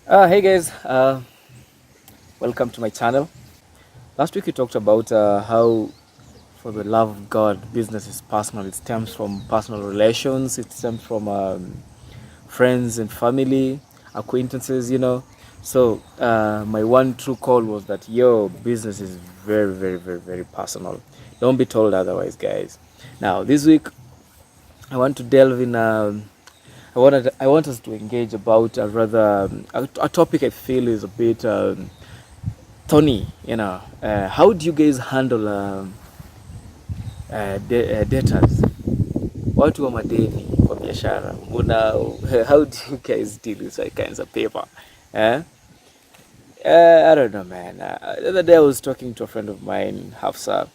Hey guys, welcome to my channel. Last week we talked about how, for the love of God, business is personal. It stems from personal relations, it stems from friends and family, acquaintances. So, my one true call was that, business is very, very, very, very personal. Don't be told otherwise, guys. Now, this week, I want to delve in. I want us to engage about a topic I feel is a bit thorny. How do you guys handle debtors? Watu wa madeni kwa biashara. How do you guys deal with such kinds of paper? Eh? I don't know, man. The other day I was talking to a friend of mine, Hafsa,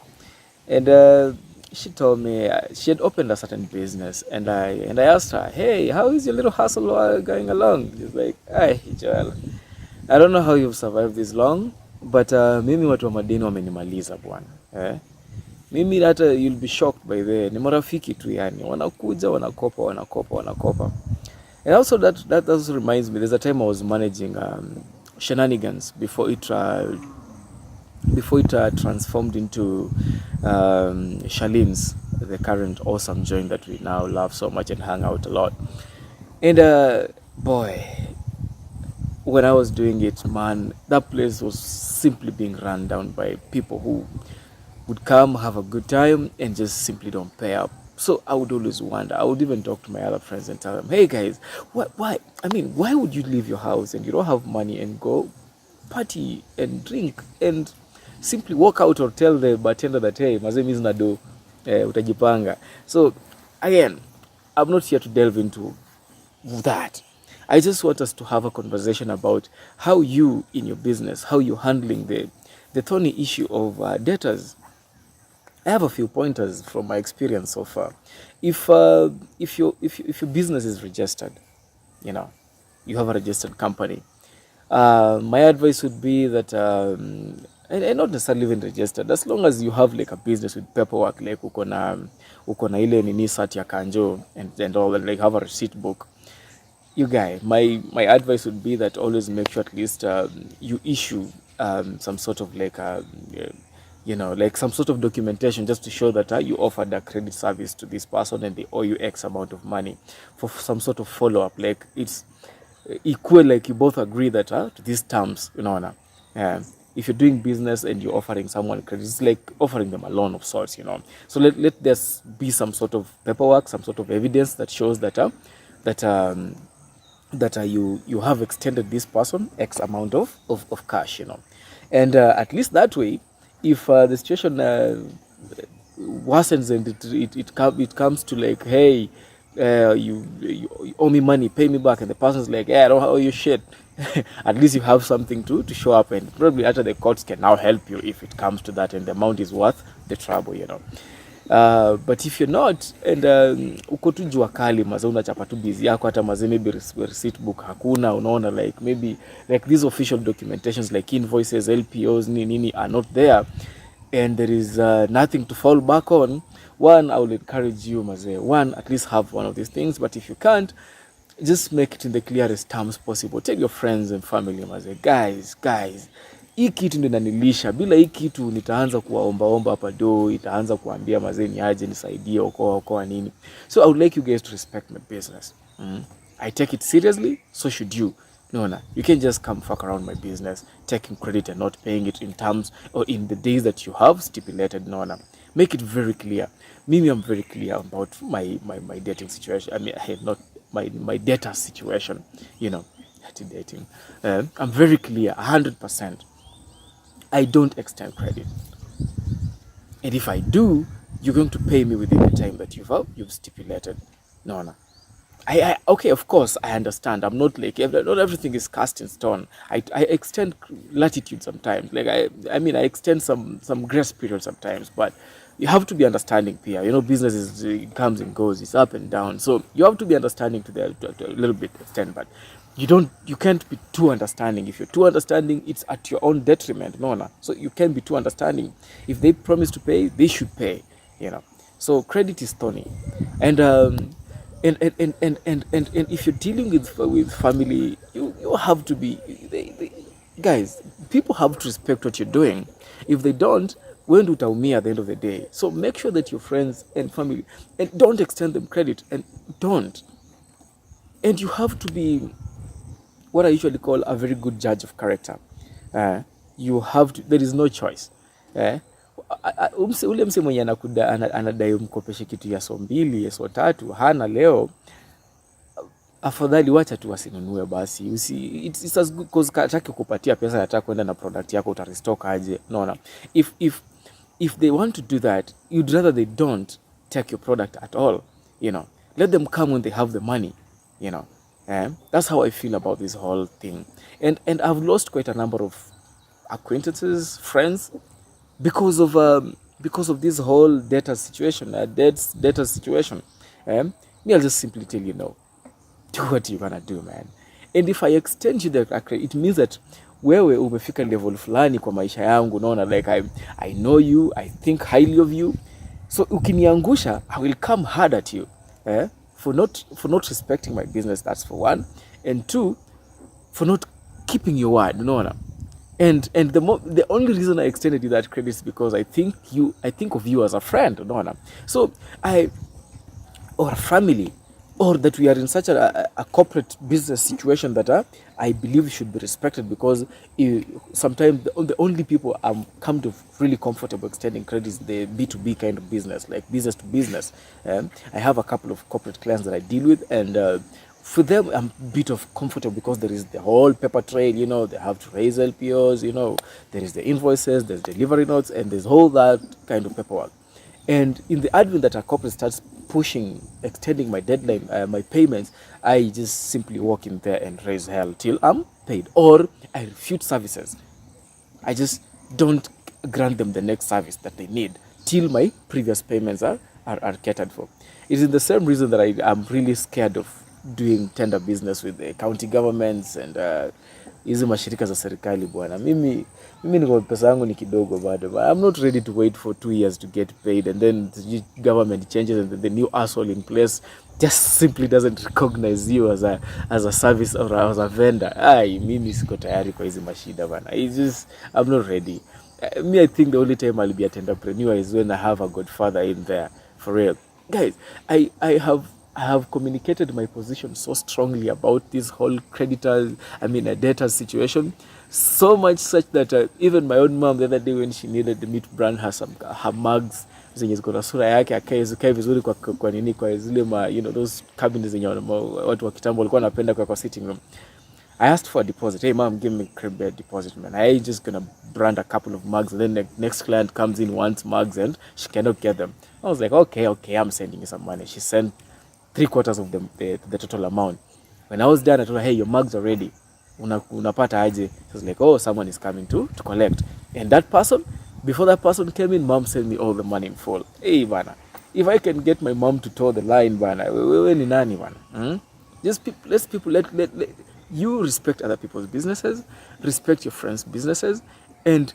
and she told me she had opened a certain business, and I asked her, "Hey, how is your little hustle going along?" She's like, "Hey, Joel, I don't know how you've survived this long, but mimi watu wa madeni wamenimaliza bwana. Mimi hata you'll be shocked by the ni marafiki tu, yani wanakuja wanakopa. And also that also reminds me, there's a time I was managing shenanigans before it transformed into Charlene's, the current awesome joint that we now love so much and hang out a lot. And boy, when I was doing it, man, that place was simply being run down by people who would come, have a good time, and just simply don't pay up. So I would always wonder. I would even talk to my other friends and tell them, "Hey guys, why? I mean, why would you leave your house and you don't have money and go party and drink and simply walk out, or tell the bartender that, hey, mazemi is do, utajipanga." So again, I'm not here to delve into that. I just want us to have a conversation about how you, in your business, how you're handling the thorny issue of debtors. I have a few pointers from my experience so far. If your business is registered, you have a registered company, my advice would be that, and not necessarily even registered, as long as you have like a business with paperwork, like uko na ile nini sat ya kanjo and all that, like have a receipt book. You guy, my advice would be that always make sure at least you issue some sort of like like some sort of documentation, just to show that you offered a credit service to this person and they owe you X amount of money, for some sort of follow up. Like it's equal, like you both agree that to these terms, if you're doing business and you're offering someone credit, it's like offering them a loan of sorts. So let there be some sort of paperwork, some sort of evidence that shows that you have extended this person X amount of cash. And at least that way, if the situation worsens and it comes to like, hey, you owe me money, pay me back, and the person's like, yeah, I don't owe you shit. At least you have something to show up, and probably after the courts can now help you if it comes to that and the amount is worth the trouble. But if you're not, and uko tu jua kali maze, unachapa tu busy yako, hata maze maybe receipt book hakuna, unaona, like maybe like these official documentations like invoices, LPOs, nini are not there, and there is nothing to fall back on. One, I will encourage you maze, at least have one of these things. But if you can't, just make it in the clearest terms possible. Tell your friends and family maze, guys, hii kitu ndio inanilisha. Bila hii kitu nitaanza kuwaomba hapa do, itaanza kuambia mazee ni aje nisaidie okoa nini. So I would like you guys to respect my business. I take it seriously, so should you. No, you can't just come fuck around my business, taking credit and not paying it in terms or in the days that you have stipulated. No. Make it very clear. Mimi, I'm very clear about my dating situation. I mean, not my data situation, dating. I'm very clear, 100%. I don't extend credit. And if I do, you're going to pay me within the time that you've stipulated. No. Okay, of course, I understand. I'm not like, not everything is cast in stone. I extend latitude sometimes. Like I extend some grace period sometimes, but you have to be understanding, Pia. Business it comes and goes, it's up and down. So you have to be understanding to a little bit extent, but you can't be too understanding. If you're too understanding, it's at your own detriment. No. So you can't be too understanding. If they promise to pay, they should pay. So credit is thorny, and if you're dealing with family, you have to be, guys, people have to respect what you're doing. If they don't, when do utaumia at the end of the day? So make sure that your friends and family, and don't extend them credit, and don't. And you have to be what I usually call a very good judge of character. You have to, there is no choice. Ule mse mwenye anadai umkopeshe kitu ya so 2 ya so 3 hana leo, afadhali wacha tu asinunue basi. It's as good, cause kataki kupatia pesa, nataka kwenda na product yako, utarestock aje? No. If they want to do that, you'd rather they don't take your product at all. Let them come when they have the money. That's how I feel about this whole thing. And I've lost quite a number of acquaintances, friends, because of this whole debtor situation. Me, I'll just simply tell you, no, do what you're gonna do, man. And if I extend you the credit, it means that wewe umefika level fulani kwa maisha yangu, unaona, like I know you, I think highly of you. So ukiniangusha, I will come hard at you. For not respecting my business, that's for one. And two, for not keeping your word, unaona. And the only reason I extended you that credit is because I think of you as a friend, unaona. So or a family, or that we are in such a corporate business situation that I believe should be respected, because sometimes the only people I'm come to really comfortable extending credit is the B2B kind of business, like business to business. I have a couple of corporate clients that I deal with, and for them I'm a bit of comfortable because there is the whole paper trail, they have to raise LPOs, there is the invoices, there's delivery notes, and there's all that kind of paperwork. And in the advent that a corporate starts pushing, extending my deadline, my payments, I just simply walk in there and raise hell till I'm paid. Or I refute services. I just don't grant them the next service that they need till my previous payments are catered for. It's in the same reason that I'm really scared of doing tender business with the county governments and hizi mashirika za serikali bwana. Mimi niko pesa yangu ni kidogo bado. I'm not ready to wait for 2 years to get paid, and then the government changes and the new asshole in place just simply doesn't recognize you as a service or as a vendor. Mimi siko tayari kwa hizi mashida bwana. I'm not ready. I think the only time I'll be an entrepreneur is when I have a godfather in there, for real. Guys, I have communicated my position so strongly about this whole a debtor situation, so much such that even my own mom the other day, when she needed me to brand her mugs zenye ziko na sura yake akae vizuri kwa nini, kwa zile those cabinets zenye watu wa kitambo walikuwa wanapenda kwa sitting room, I asked for a deposit. Hey mom, give me crib bed deposit, man. I just gonna brand a couple of mugs, and then the next client comes in, wants mugs and she cannot get them. I was like, okay, I'm sending you some money. She sent 3/4 of the total amount. When I was done, I told her, hey, your mugs are ready. Unapata aje? She was like, oh, someone is coming to collect. And that person, before that person came in, mom sent me all the money in full. Hey, bana, if I can get my mom to toe the line, bana, wewe ni nani bana? Just let you respect other people's businesses, respect your friends' businesses, and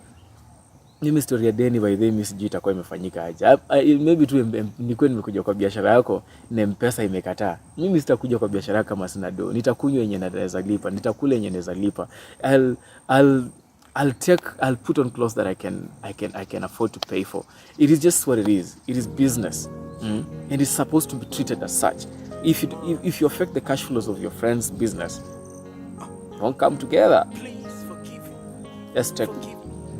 mimi story ya deni by the way sijui itakuwa imefanyika aje. Maybe tu nilikuwa nimekuja kwa biashara yako na M-Pesa imekataa. Mimi sitakuja kwa biashara kama sina do. Nitakunywa yenye naweza lipa, nitakula yenye naweza lipa. I'll put on clothes that I can afford to pay for. It is just what it is. It is business. And it's supposed to be treated as such. If you affect the cash flows of your friend's business, don't come together. Let's take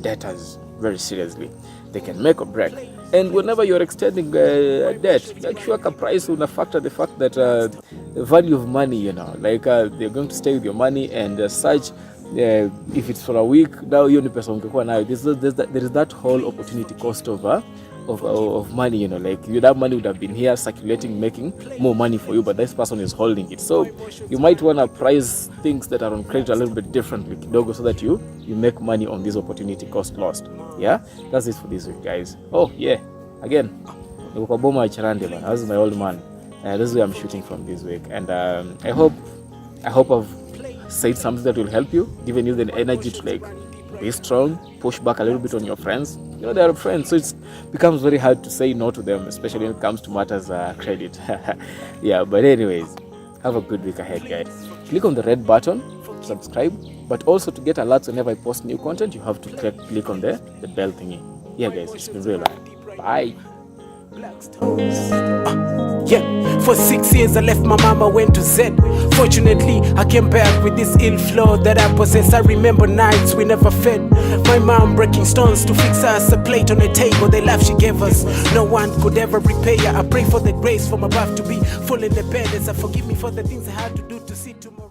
debtors very seriously. They can make or break. And whenever you're extending debt, make sure ka price una factor the fact that the value of money, they're going to stay with your money, and such. If it's for a week, now you pesa ungekuwa nayo. There is that whole opportunity cost of money, that money would have been here circulating, making more money for you, but this person is holding it. So you might want to price things that are on credit a little bit differently kidogo, so that you make money on this opportunity cost lost. Yeah, that's it for this week, guys. Oh yeah, again, this is my old man. This is where I'm shooting from this week, and I hope I've said something that will help you, given you the energy to be strong, push back a little bit on your friends. They are friends, so it becomes very hard to say no to them, especially when it comes to matters credit. Yeah, but anyways, have a good week ahead, guys. Click on the red button subscribe. But also to get alerts whenever I post new content, you have to click on the bell thingy. Yeah, guys, it's been real. Bye. Yeah, for 6 years I left my mama, went to Z. Fortunately, I came back with this ill flow that I possess. I remember nights we never fed. My mom breaking stones to fix us a plate on a table. The life she gave us, no one could ever repay her. I pray for the grace from above to be full in the bed as I forgive me for the things I had to do to see tomorrow.